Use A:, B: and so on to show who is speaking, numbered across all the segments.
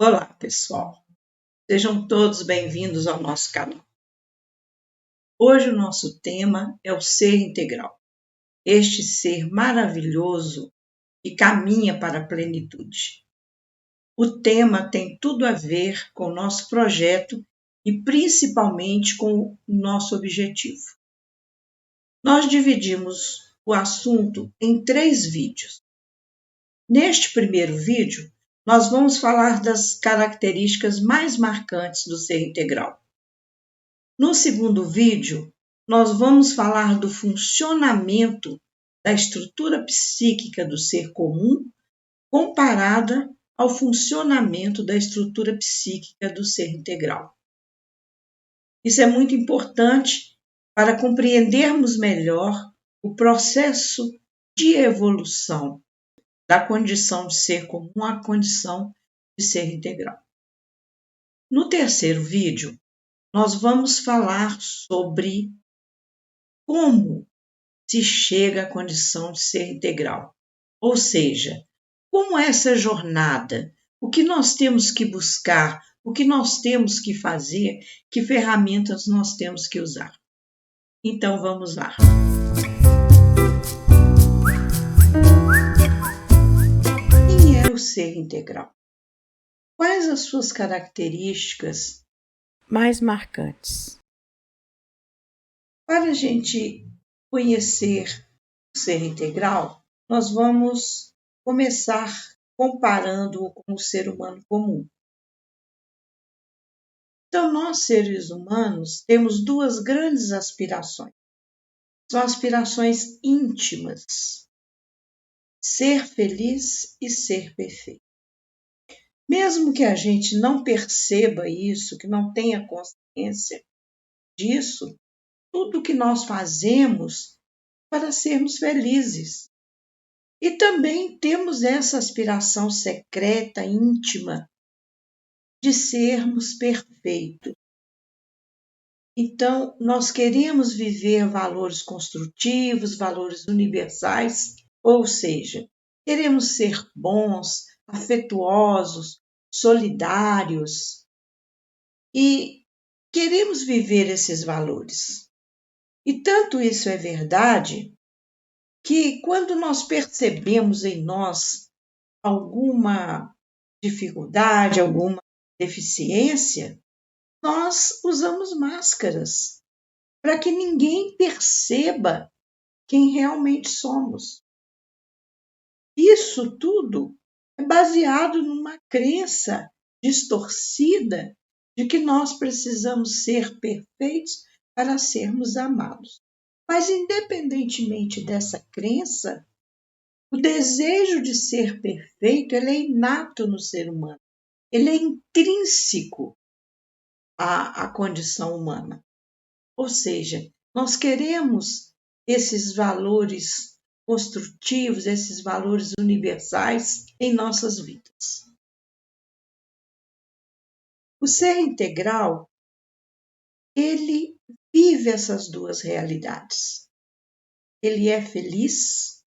A: Olá, pessoal. Sejam todos bem-vindos ao nosso canal. Hoje o nosso tema é o ser integral. Este ser maravilhoso que caminha para a plenitude. O tema tem tudo a ver com o nosso projeto e principalmente com o nosso objetivo. Nós dividimos o assunto em 3 vídeos. Neste primeiro vídeo, nós vamos falar das características mais marcantes do ser integral. No segundo vídeo, nós vamos falar do funcionamento da estrutura psíquica do ser comum comparada ao funcionamento da estrutura psíquica do ser integral. Isso é muito importante para compreendermos melhor o processo de evolução da condição de ser comum à condição de ser integral. No terceiro vídeo, nós vamos falar sobre como se chega à condição de ser integral, ou seja, como essa jornada, o que nós temos que buscar, o que nós temos que fazer, que ferramentas nós temos que usar. Então vamos lá. Quem é o ser integral? Quais as suas características mais marcantes? Para a gente conhecer o ser integral, nós vamos começar comparando-o com o ser humano comum. Então, nós, seres humanos, temos 2 grandes aspirações. São aspirações íntimas: ser feliz e ser perfeito. Mesmo que a gente não perceba isso, que não tenha consciência disso, tudo que nós fazemos para sermos felizes. E também temos essa aspiração secreta, íntima, de sermos perfeitos. Então, nós queremos viver valores construtivos, valores universais, ou seja, queremos ser bons, afetuosos, solidários e queremos viver esses valores. E tanto isso é verdade que quando nós percebemos em nós alguma dificuldade, alguma deficiência, nós usamos máscaras para que ninguém perceba quem realmente somos. Isso tudo é baseado numa crença distorcida de que nós precisamos ser perfeitos para sermos amados. Mas, independentemente dessa crença, o desejo de ser perfeito ele é inato no ser humano. Ele é intrínseco à condição humana. Ou seja, nós queremos esses valores construtivos, esses valores universais em nossas vidas. O ser integral, ele vive essas 2 realidades. Ele é feliz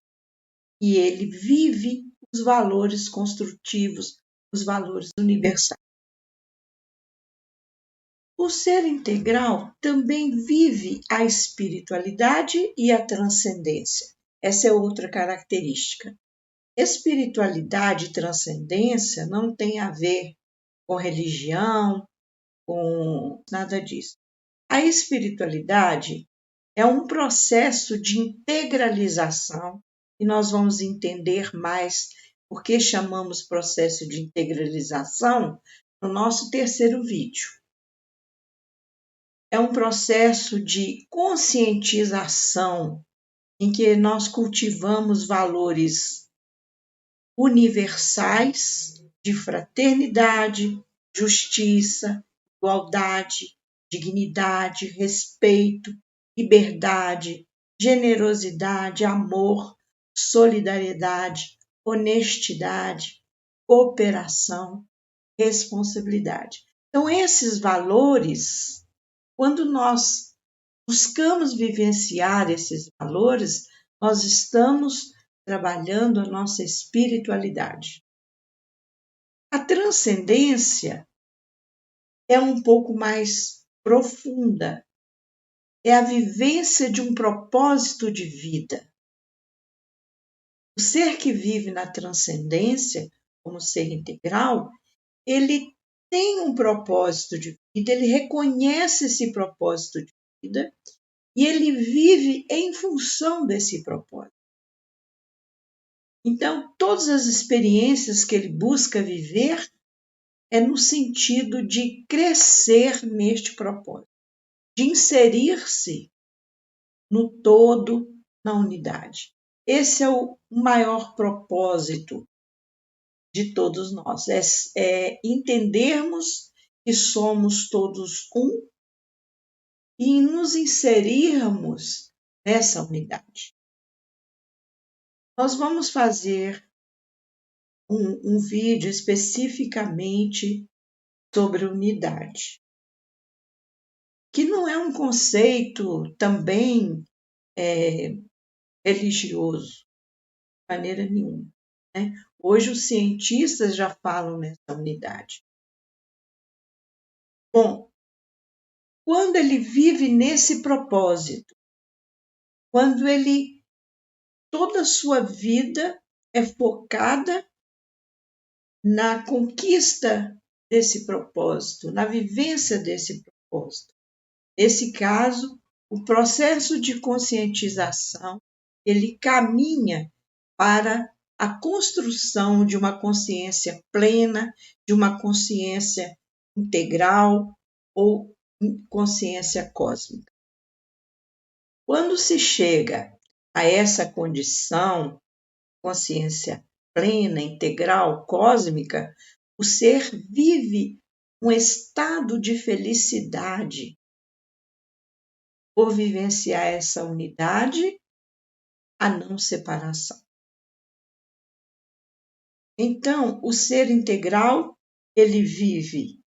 A: e ele vive os valores construtivos, os valores universais. O ser integral também vive a espiritualidade e a transcendência. Essa é outra característica. Espiritualidade e transcendência não tem a ver com religião, com nada disso. A espiritualidade é um processo de integralização e nós vamos entender mais por que chamamos processo de integralização no nosso terceiro vídeo. É um processo de conscientização em que nós cultivamos valores universais de fraternidade, justiça, igualdade, dignidade, respeito, liberdade, generosidade, amor, solidariedade, honestidade, cooperação, responsabilidade. Então, esses valores, quando nós buscamos vivenciar esses valores, nós estamos trabalhando a nossa espiritualidade. A transcendência é um pouco mais profunda, é a vivência de um propósito de vida. O ser que vive na transcendência, como ser integral, ele tem um propósito de vida, ele reconhece esse propósito de vida e ele vive em função desse propósito. Então, todas as experiências que ele busca viver é no sentido de crescer neste propósito, de inserir-se no todo, na unidade. Esse é o maior propósito de todos nós, é entendermos que somos todos um e nos inserirmos nessa unidade. Nós vamos fazer um vídeo especificamente sobre unidade, que não é um conceito também religioso, de maneira nenhuma, né? Hoje os cientistas já falam nessa unidade. Bom, quando ele vive nesse propósito, quando toda a sua vida é focada na conquista desse propósito, na vivência desse propósito. Nesse caso, o processo de conscientização, ele caminha para a construção de uma consciência plena, de uma consciência integral ou consciência cósmica. Quando se chega a essa condição, consciência plena, integral, cósmica, o ser vive um estado de felicidade por vivenciar essa unidade, a não separação. Então, o ser integral, ele vive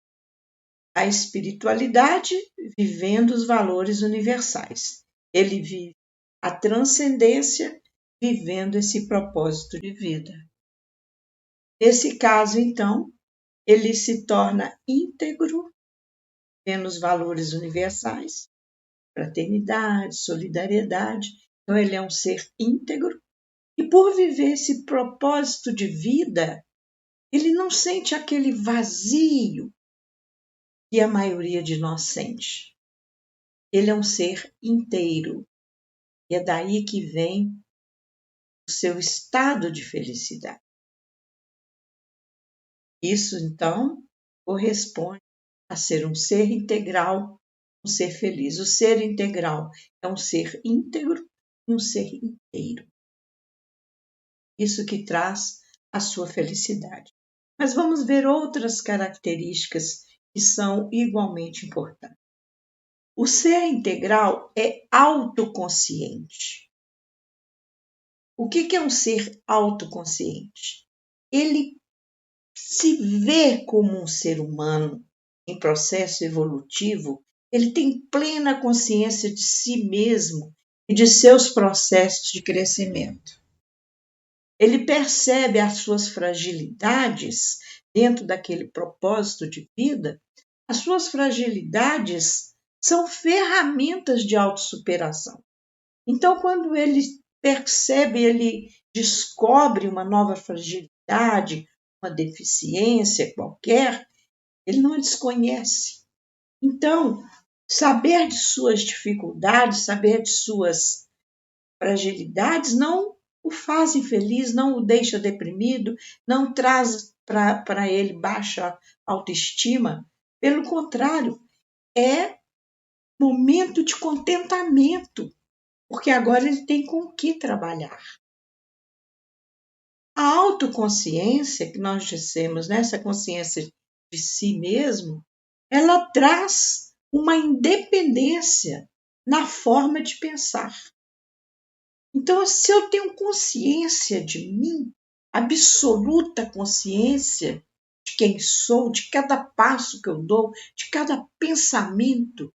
A: a espiritualidade vivendo os valores universais. Ele vive a transcendência vivendo esse propósito de vida. Nesse caso, então, ele se torna íntegro vivendo os valores universais, fraternidade, solidariedade. Então, ele é um ser íntegro e, por viver esse propósito de vida, ele não sente aquele vazio que a maioria de nós sente. Ele é um ser inteiro e é daí que vem o seu estado de felicidade. Isso, então, corresponde a ser um ser integral, um ser feliz. O ser integral é um ser íntegro e um ser inteiro. Isso que traz a sua felicidade. Mas vamos ver outras características que são igualmente importantes. O ser integral é autoconsciente. O que é um ser autoconsciente? Ele se vê como um ser humano em processo evolutivo, ele tem plena consciência de si mesmo e de seus processos de crescimento. Ele percebe as suas fragilidades dentro daquele propósito de vida. As suas fragilidades são ferramentas de autossuperação. Então, quando ele percebe, ele descobre uma nova fragilidade, uma deficiência qualquer, ele não a desconhece. Então, saber de suas dificuldades, saber de suas fragilidades não o faz infeliz, não o deixa deprimido, não traz para ele baixa autoestima. Pelo contrário, é momento de contentamento, porque agora ele tem com o que trabalhar. A autoconsciência que nós dissemos, nessa consciência de si mesmo, ela traz uma independência na forma de pensar. Então, se eu tenho consciência de mim, absoluta consciência de quem sou, de cada passo que eu dou, de cada pensamento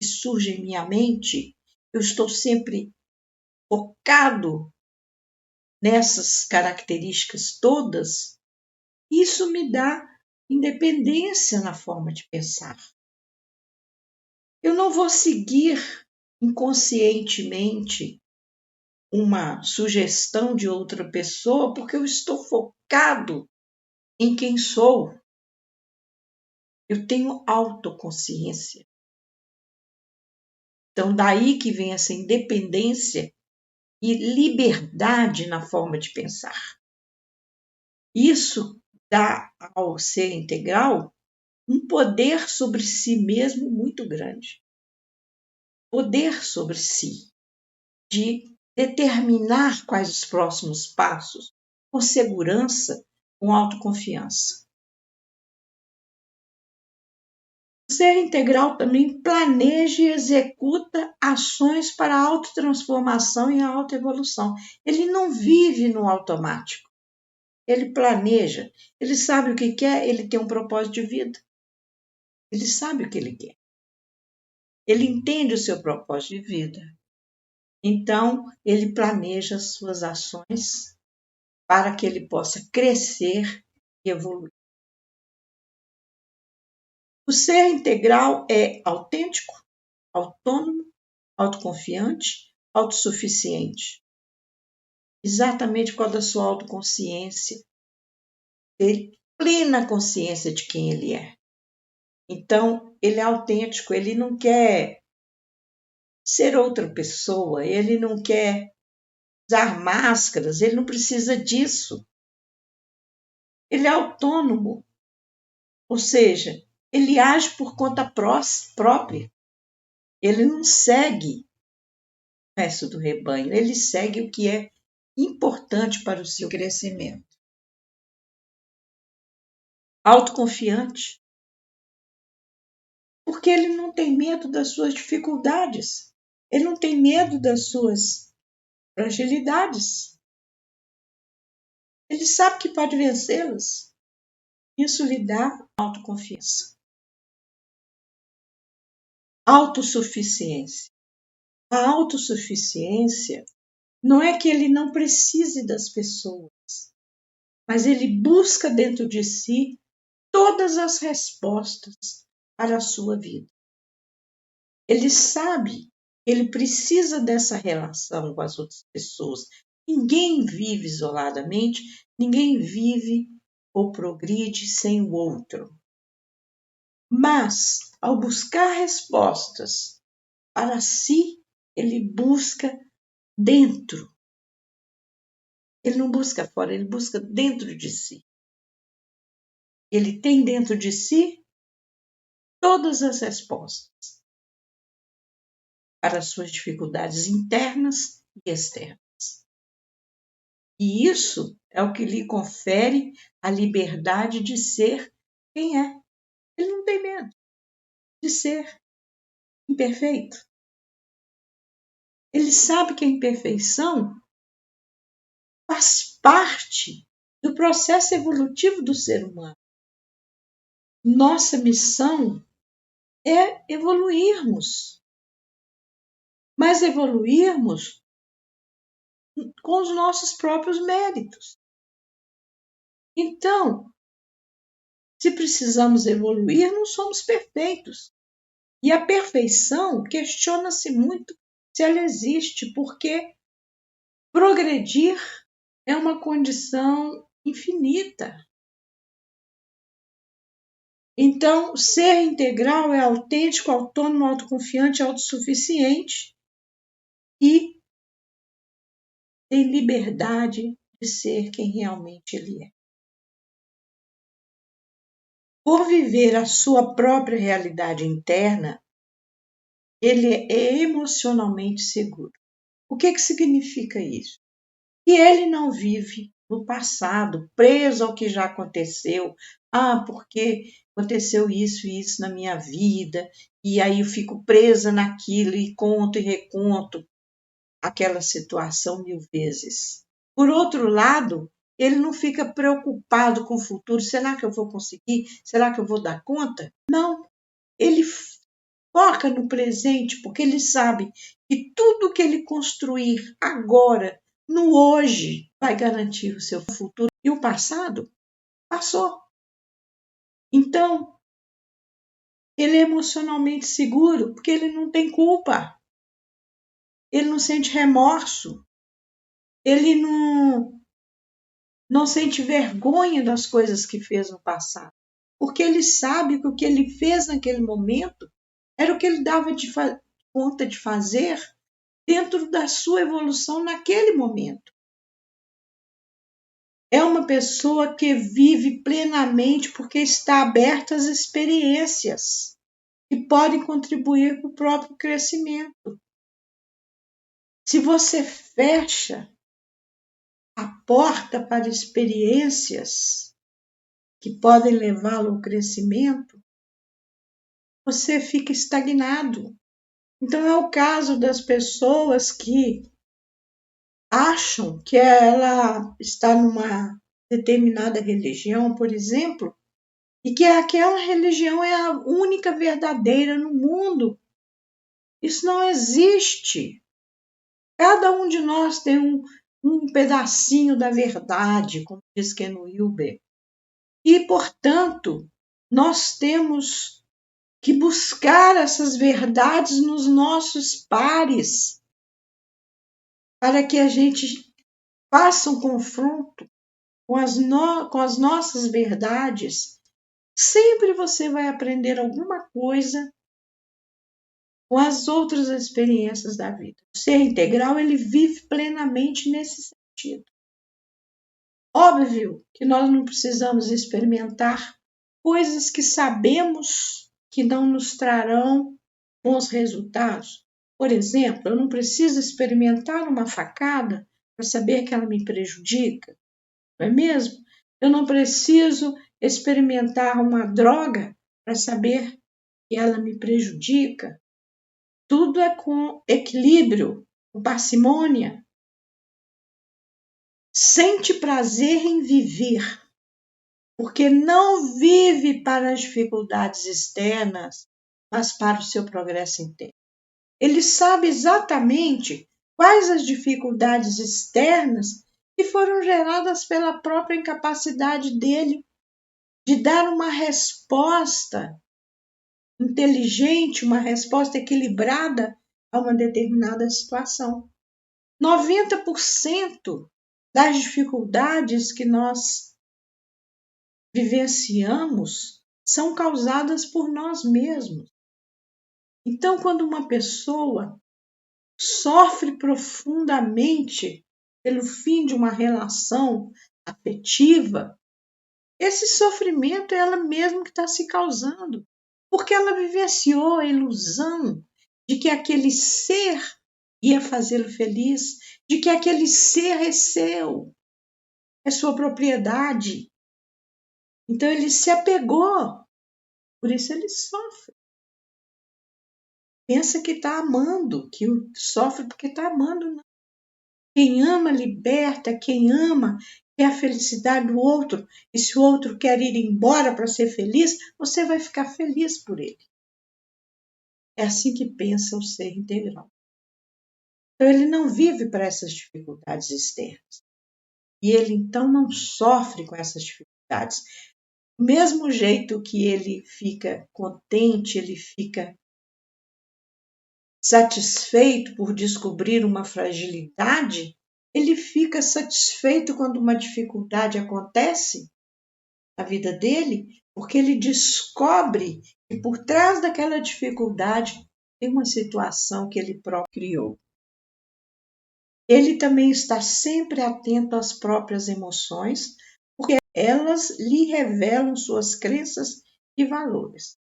A: que surge em minha mente, eu estou sempre focado nessas características todas, isso me dá independência na forma de pensar. Eu não vou seguir inconscientemente uma sugestão de outra pessoa porque eu estou focado em quem sou. Eu tenho autoconsciência. Então, daí que vem essa independência e liberdade na forma de pensar. Isso dá ao ser integral um poder sobre si mesmo muito grande. Poder sobre si, de determinar quais os próximos passos, com segurança, com autoconfiança. O ser integral também planeja e executa ações para a autotransformação e a autoevolução. Ele não vive no automático. Ele planeja, ele sabe o que quer, ele tem um propósito de vida. Ele sabe o que ele quer. Ele entende o seu propósito de vida. Então, ele planeja as suas ações para que ele possa crescer e evoluir. O ser integral é autêntico, autônomo, autoconfiante, autossuficiente. Exatamente por causa da sua autoconsciência. Ele plena consciência de quem ele é. Então, ele é autêntico, ele não quer ser outra pessoa, ele não quer usar máscaras, ele não precisa disso. Ele é autônomo, ou seja, ele age por conta própria. Ele não segue o resto do rebanho, ele segue o que é importante para o seu crescimento. Autoconfiante, porque ele não tem medo das suas dificuldades, ele não tem medo das suas fragilidades. Ele sabe que pode vencê-las. Isso lhe dá autoconfiança. Autossuficiência. A autossuficiência não é que ele não precise das pessoas, mas ele busca dentro de si todas as respostas para a sua vida. Ele sabe que ele precisa dessa relação com as outras pessoas. Ninguém vive isoladamente, ninguém vive ou progride sem o outro. Mas, ao buscar respostas para si, ele busca dentro. Ele não busca fora, ele busca dentro de si. Ele tem dentro de si todas as respostas para as suas dificuldades internas e externas. E isso é o que lhe confere a liberdade de ser quem é. Ele não tem medo de ser imperfeito. Ele sabe que a imperfeição faz parte do processo evolutivo do ser humano. Nossa missão é evoluirmos, mas evoluirmos com os nossos próprios méritos. Então, se precisamos evoluir, não somos perfeitos. E a perfeição questiona-se muito se ela existe, porque progredir é uma condição infinita. Então, ser integral é autêntico, autônomo, autoconfiante, autossuficiente e tem liberdade de ser quem realmente ele é. Por viver a sua própria realidade interna, ele é emocionalmente seguro. O que significa isso? Que ele não vive no passado, preso ao que já aconteceu. Porque aconteceu isso e isso na minha vida, e aí eu fico presa naquilo e conto e reconto aquela situação 1000 vezes. Por outro lado, ele não fica preocupado com o futuro. Será que eu vou conseguir? Será que eu vou dar conta? Não. Ele foca no presente, porque ele sabe que tudo que ele construir agora, no hoje, vai garantir o seu futuro. E o passado passou. Então, ele é emocionalmente seguro porque ele não tem culpa, ele não sente remorso, ele não sente vergonha das coisas que fez no passado, porque ele sabe que o que ele fez naquele momento era o que ele dava conta de fazer dentro da sua evolução naquele momento. É uma pessoa que vive plenamente porque está aberta às experiências que podem contribuir para o próprio crescimento. Se você fecha a porta para experiências que podem levá-lo ao crescimento, você fica estagnado. Então é o caso das pessoas que acham que ela está numa determinada religião, por exemplo, e que aquela religião é a única verdadeira no mundo. Isso não existe. Cada um de nós tem um pedacinho da verdade, como diz Ken Wilber. E, portanto, nós temos que buscar essas verdades nos nossos pares, para que a gente faça um confronto com as nossas verdades. Sempre você vai aprender alguma coisa com as outras experiências da vida. O ser integral, ele vive plenamente nesse sentido. Óbvio que nós não precisamos experimentar coisas que sabemos que não nos trarão bons resultados. Por exemplo, eu não preciso experimentar uma facada para saber que ela me prejudica, não é mesmo? Eu não preciso experimentar uma droga para saber que ela me prejudica. Tudo é com equilíbrio, com parcimônia. Sente prazer em viver, porque não vive para as dificuldades externas, mas para o seu progresso interno. Ele sabe exatamente quais as dificuldades externas que foram geradas pela própria incapacidade dele de dar uma resposta inteligente, uma resposta equilibrada a uma determinada situação. 90% das dificuldades que nós vivenciamos são causadas por nós mesmos. Então, quando uma pessoa sofre profundamente pelo fim de uma relação afetiva, esse sofrimento é ela mesma que está se causando, porque ela vivenciou a ilusão de que aquele ser ia fazê-lo feliz, de que aquele ser é seu, é sua propriedade. Então ele se apegou, por isso ele sofre. Pensa que está amando, que sofre porque está amando. Não. Quem ama liberta, quem ama quer a felicidade do outro. E se o outro quer ir embora para ser feliz, você vai ficar feliz por ele. É assim que pensa o ser integral. Então ele não vive para essas dificuldades externas. E ele então não sofre com essas dificuldades. Do mesmo jeito que ele fica contente, ele fica satisfeito por descobrir uma fragilidade, ele fica satisfeito quando uma dificuldade acontece na vida dele, porque ele descobre que por trás daquela dificuldade tem uma situação que ele próprio criou. Ele também está sempre atento às próprias emoções, porque elas lhe revelam suas crenças e valores.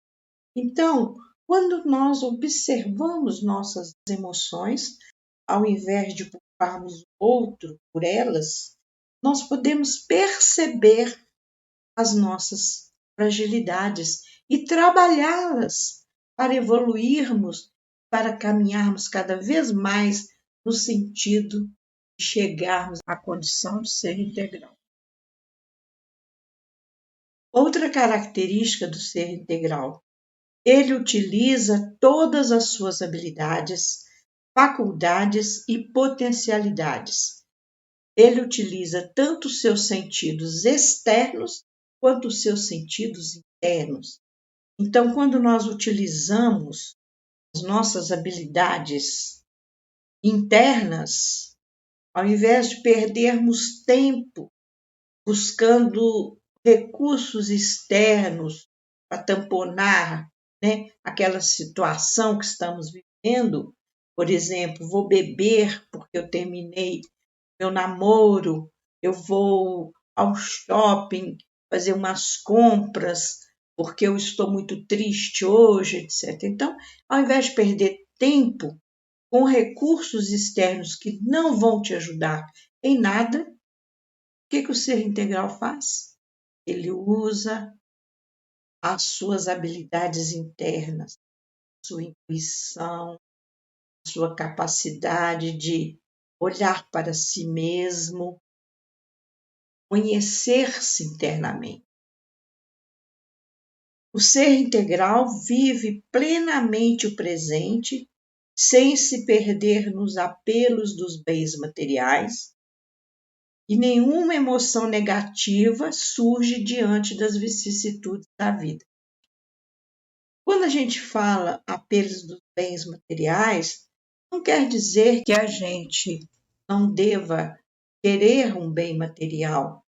A: Então, quando nós observamos nossas emoções, ao invés de culparmos o outro por elas, nós podemos perceber as nossas fragilidades e trabalhá-las para evoluirmos, para caminharmos cada vez mais no sentido de chegarmos à condição de ser integral. Outra característica do ser integral: ele utiliza todas as suas habilidades, faculdades e potencialidades. Ele utiliza tanto os seus sentidos externos quanto os seus sentidos externos. Então, quando nós utilizamos as nossas habilidades internas, ao invés de perdermos tempo buscando recursos externos para tamponar, né, aquela situação que estamos vivendo, por exemplo, vou beber porque eu terminei meu namoro, eu vou ao shopping fazer umas compras porque eu estou muito triste hoje, etc. Então, ao invés de perder tempo com recursos externos que não vão te ajudar em nada, o que o ser integral faz? Ele usa as suas habilidades internas, sua intuição, sua capacidade de olhar para si mesmo, conhecer-se internamente. O ser integral vive plenamente o presente, sem se perder nos apelos dos bens materiais, e nenhuma emoção negativa surge diante das vicissitudes da vida. Quando a gente fala apelos dos bens materiais, não quer dizer que a gente não deva querer um bem material.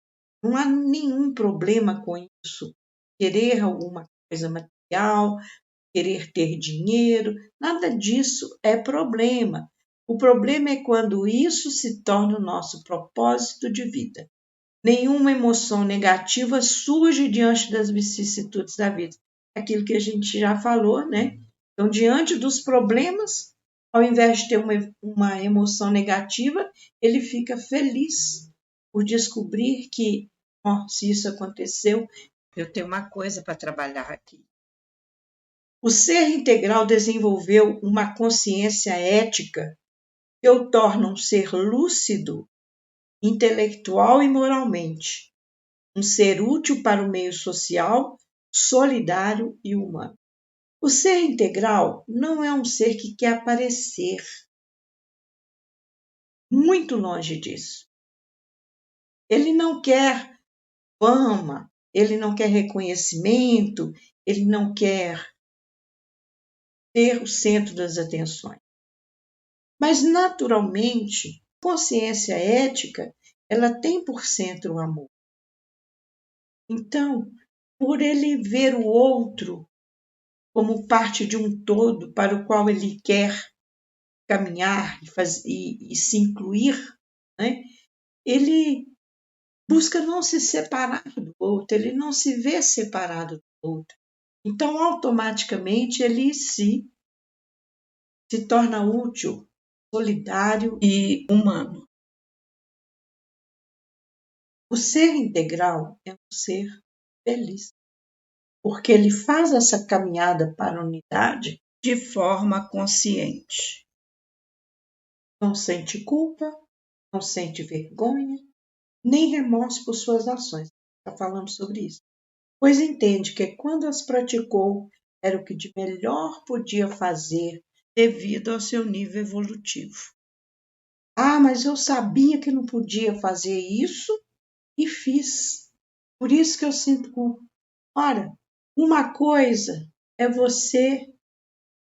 A: Não há nenhum problema com isso. Querer alguma coisa material, querer ter dinheiro, nada disso é problema. O problema é quando isso se torna o nosso propósito de vida. Nenhuma emoção negativa surge diante das vicissitudes da vida. Aquilo que a gente já falou, né? Então, diante dos problemas, ao invés de ter uma emoção negativa, ele fica feliz por descobrir que, se isso aconteceu, eu tenho uma coisa para trabalhar aqui. O ser integral desenvolveu uma consciência ética que o torna um ser lúcido, intelectual e moralmente, um ser útil para o meio social, solidário e humano. O ser integral não é um ser que quer aparecer. Muito longe disso. Ele não quer fama, ele não quer reconhecimento, ele não quer ser o centro das atenções. Mas, naturalmente, a consciência ética, ela tem por centro o amor. Então, por ele ver o outro como parte de um todo para o qual ele quer caminhar e se incluir, né? Ele busca não se separar do outro, ele não se vê separado do outro. Então, automaticamente, ele se torna útil, solidário e humano. O ser integral é um ser feliz, porque ele faz essa caminhada para a unidade de forma consciente. Não sente culpa, não sente vergonha, nem remorso por suas ações. Já falamos sobre isso. Pois entende que quando as praticou, era o que de melhor podia fazer devido ao seu nível evolutivo. Ah, mas eu sabia que não podia fazer isso e fiz. Por isso que eu sinto culpa. Ora, uma coisa é você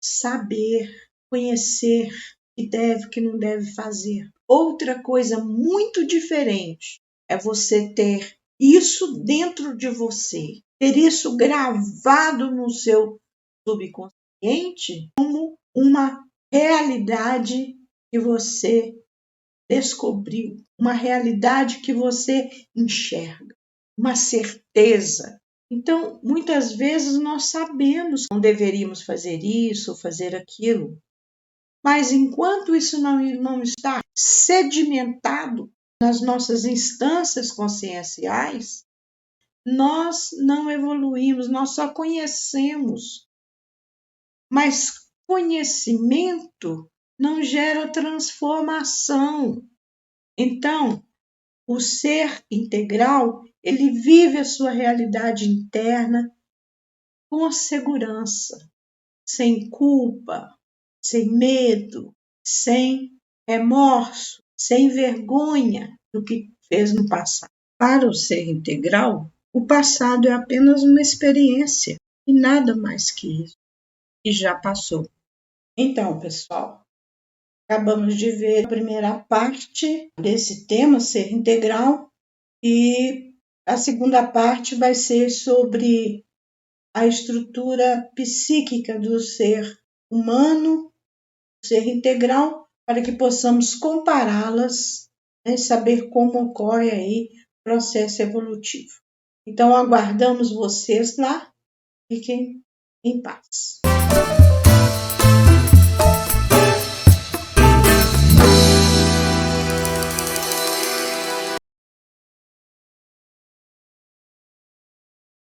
A: saber, conhecer o que deve, o que não deve fazer. Outra coisa muito diferente é você ter isso dentro de você, ter isso gravado no seu subconsciente como uma realidade que você descobriu, uma realidade que você enxerga, uma certeza. Então, muitas vezes nós sabemos que não deveríamos fazer isso ou fazer aquilo, mas enquanto isso não está sedimentado nas nossas instâncias conscienciais, nós não evoluímos, nós só conhecemos. Mas conhecimento não gera transformação. Então, o ser integral, ele vive a sua realidade interna com segurança, sem culpa, sem medo, sem remorso, sem vergonha do que fez no passado. Para o ser integral, O passado é apenas uma experiência e nada mais que isso, e já passou. Então, pessoal, acabamos de ver a primeira parte desse tema, ser integral, e a segunda parte vai ser sobre a estrutura psíquica do ser humano, do ser integral, para que possamos compará-las, né, e saber como ocorre aí o processo evolutivo. Então, aguardamos vocês lá. Fiquem em paz.